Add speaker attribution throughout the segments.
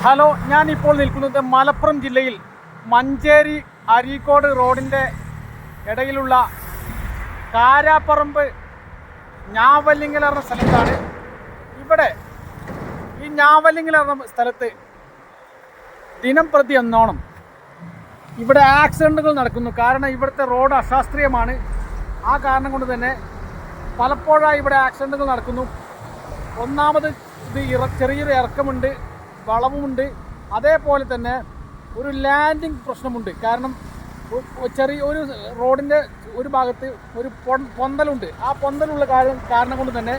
Speaker 1: Hello, ഞാനിപ്പോൾ നിൽക്കുന്നത് മലപ്പുറം ജില്ലയിൽ മഞ്ചേരി അരീക്കോട് റോഡിൻ്റെ ഇടയിലുള്ള കാരാപ്പറമ്പ് ഞാവല്ലിങ്ങൽ എന്ന സ്ഥലത്താണ്. ഇവിടെ ഈ ഞാവല്ലിങ്ങൽ എന്ന സ്ഥലത്ത് ദിനം പ്രതി എന്നോണം ഇവിടെ ആക്സിഡൻറ്റുകൾ നടക്കുന്നു. കാരണം ഇവിടുത്തെ റോഡ് അശാസ്ത്രീയമാണ്. ആ കാരണം കൊണ്ട് തന്നെ പലപ്പോഴായി ഇവിടെ ആക്സിഡൻറ്റുകൾ നടക്കുന്നു. ഒന്നാമത് ഇത് ചെറിയൊരു ഇറക്കമുണ്ട്, വളവുമുണ്ട്, അതേപോലെ തന്നെ ഒരു ലാൻഡിങ് പ്രശ്നമുണ്ട്. കാരണം ഒരു റോഡിൻ്റെ ഒരു ഭാഗത്ത് ഒരു പൊന്തലുണ്ട്. ആ പൊന്തലുള്ള കാരണം കൊണ്ട് തന്നെ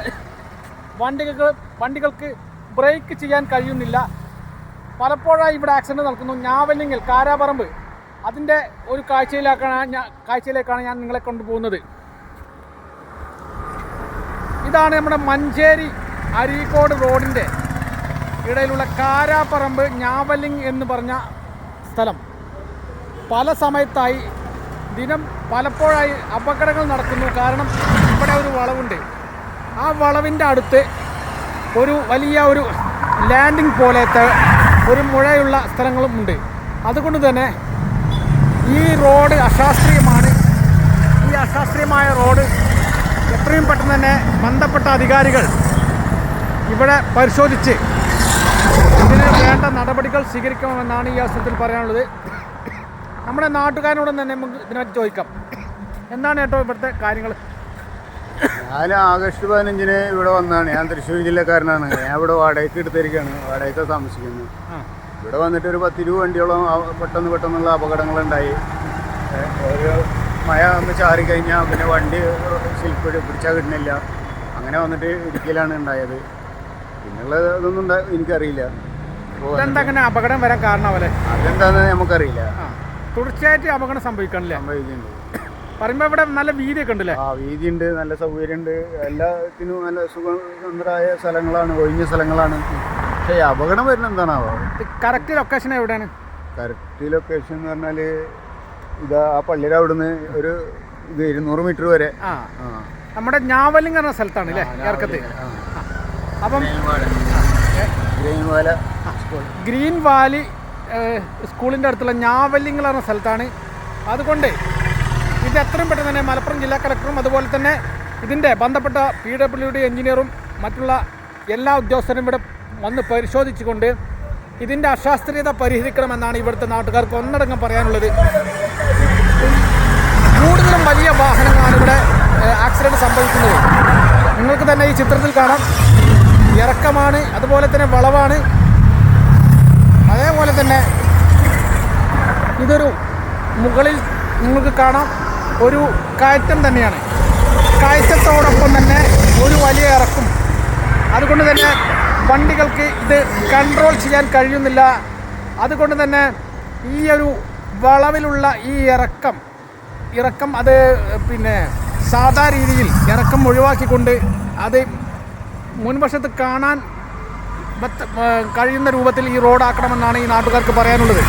Speaker 1: വണ്ടികൾക്ക് ബ്രേക്ക് ചെയ്യാൻ കഴിയുന്നില്ല. പലപ്പോഴായി ഇവിടെ ആക്സിഡൻറ്റ് നടക്കുന്നു. ഞാവല്ലിങ്ങൽ കാരാപ്പറമ്പ് അതിൻ്റെ ഒരു കാഴ്ചയിലേക്കാണ് ഞാൻ നിങ്ങളെ കൊണ്ടുപോകുന്നത്. ഇതാണ് നമ്മുടെ മഞ്ചേരി അരീക്കോട് റോഡിൻ്റെ ഇടയിലുള്ള കാരാപ്പറമ്പ് ഞാവല്ലിങ് എന്ന് പറഞ്ഞ സ്ഥലം. പല സമയത്തായി പലപ്പോഴായി അപകടങ്ങൾ നടക്കുന്നു. കാരണം ഇവിടെ ഒരു വളവുണ്ട്. ആ വളവിൻ്റെ അടുത്ത് ഒരു വലിയ ഒരു ലാൻഡിങ് പോലത്തെ ഒരു മുഴയുള്ള സ്ഥലങ്ങളും ഉണ്ട്. അതുകൊണ്ട് തന്നെ ഈ റോഡ് അശാസ്ത്രീയമാണ്. ഈ അശാസ്ത്രീയമായ റോഡ് എത്രയും പെട്ടെന്ന് തന്നെ ബന്ധപ്പെട്ട അധികാരികൾ ഇവിടെ പരിശോധിച്ച് ഇതിന് വേണ്ട നടപടികൾ സ്വീകരിക്കണമെന്നാണ് ഈ അവസരത്തിൽ പറയാനുള്ളത്. നമ്മുടെ നാട്ടുകാരോടും തന്നെ നമുക്ക് ഇതിനകത്ത് ചോദിക്കാം, എന്താണ് കേട്ടോ ഇവിടുത്തെ കാര്യങ്ങൾ?
Speaker 2: ഞാൻ ആഗസ്റ്റ് 15 ഇവിടെ വന്നതാണ്. ഞാൻ തൃശ്ശൂർ ജില്ലക്കാരനാണ്. ഞാൻ ഇവിടെ വാടകയ്ക്ക് എടുത്തിരിക്കുകയാണ്. വാടകയ്ക്ക് താമസിക്കുന്നത്. ഇവിടെ വന്നിട്ട് ഒരു 10-20 വണ്ടിയോളം പെട്ടെന്നുള്ള അപകടങ്ങളുണ്ടായി. ഒരു മഴ ഒന്ന് ചാറിക്കഴിഞ്ഞാൽ പിന്നെ വണ്ടി സ്ലിപ്പ് പിടിച്ചാൽ കിട്ടുന്നില്ല. അങ്ങനെ വന്നിട്ട് ഇടുക്കിയിലാണ് ഉണ്ടായത്. പിന്നെയുള്ള ഇതൊന്നും എനിക്കറിയില്ല.
Speaker 1: എന്തെങ്ങനെ അപകടം വരാൻ കാരണമാവല്ലേ?
Speaker 2: അതെന്താന്ന് നമുക്കറിയില്ല.
Speaker 1: തുടർച്ചയായിട്ട് അപകടം സംഭവിക്കുന്നുണ്ട്. പറയുമ്പോൾ ഇവിടെ നല്ല വീതിയൊക്കെ ഉണ്ടല്ലേ?
Speaker 2: വീതിയുണ്ട്, നല്ല സൗകര്യമുണ്ട്, എല്ലാത്തിനും നല്ല സുഖസുന്ദരമായ സ്ഥലങ്ങളാണ്, ഒഴിഞ്ഞ സ്ഥലങ്ങളാണ്. പക്ഷേ അപകടം വരുന്നത് എന്താണാവോ?
Speaker 1: കറക്റ്റ് ലൊക്കേഷൻ എവിടെയാണ്?
Speaker 2: കറക്റ്റ് ലൊക്കേഷൻ എന്ന് പറഞ്ഞാൽ ഇതാ ആ പള്ളിയുടെ അവിടുന്ന് ഒരു 200 മീറ്റർ വരെ
Speaker 1: നമ്മുടെ ഞാവല്ലിങ്ങൽ എന്ന സ്ഥലത്താണ് അല്ലേ? ഇറക്കത്ത്. അപ്പം ഗ്രീൻ വാലി സ്കൂളിൻ്റെ അടുത്തുള്ള ഞാവല്ലിങ്ങൽ എന്ന സ്ഥലത്താണ്. അതുകൊണ്ട് ഇത് എത്രയും പെട്ടെന്ന് തന്നെ മലപ്പുറം ജില്ലാ കളക്ടറും അതുപോലെ തന്നെ ഇതിൻ്റെ ബന്ധപ്പെട്ട PWD എഞ്ചിനീയറും മറ്റുള്ള എല്ലാ ഉദ്യോഗസ്ഥരും ഇവിടെ വന്ന് പരിശോധിച്ചുകൊണ്ട് ഇതിൻ്റെ അശാസ്ത്രീയത പരിഹരിക്കണമെന്നാണ് ഇവിടുത്തെ നാട്ടുകാർക്ക് ഒന്നടങ്കം പറയാനുള്ളത്. കൂടുതലും വലിയ വാഹനങ്ങളാണ് ഇവിടെ ആക്സിഡൻറ്റ് സംഭവിക്കുന്നത്. നിങ്ങൾക്ക് തന്നെ ഈ ചിത്രത്തിൽ കാണാം, ഇറക്കമാണ്, അതുപോലെ തന്നെ വളവാണ്, അതേപോലെ തന്നെ ഇതൊരു മുകളിൽ നിങ്ങൾക്ക് കാണാം ഒരു കയറ്റം തന്നെയാണ്. കയറ്റത്തോടൊപ്പം തന്നെ ഒരു വലിയ ഇറക്കും. അതുകൊണ്ട് തന്നെ വണ്ടികൾക്ക് ഇത് കൺട്രോൾ ചെയ്യാൻ കഴിയുന്നില്ല. അതുകൊണ്ട് തന്നെ ഈ ഒരു വളവിലുള്ള ഈ ഇറക്കം അത് പിന്നെ സാധാ രീതിയിൽ ഇറക്കം ഒഴിവാക്കിക്കൊണ്ട് അത് മുൻവശത്ത് കാണാൻ കഴിയുന്ന രൂപത്തിൽ ഈ റോഡാക്കണമെന്നാണ് ഈ നാട്ടുകാർക്ക് പറയാനുള്ളത്.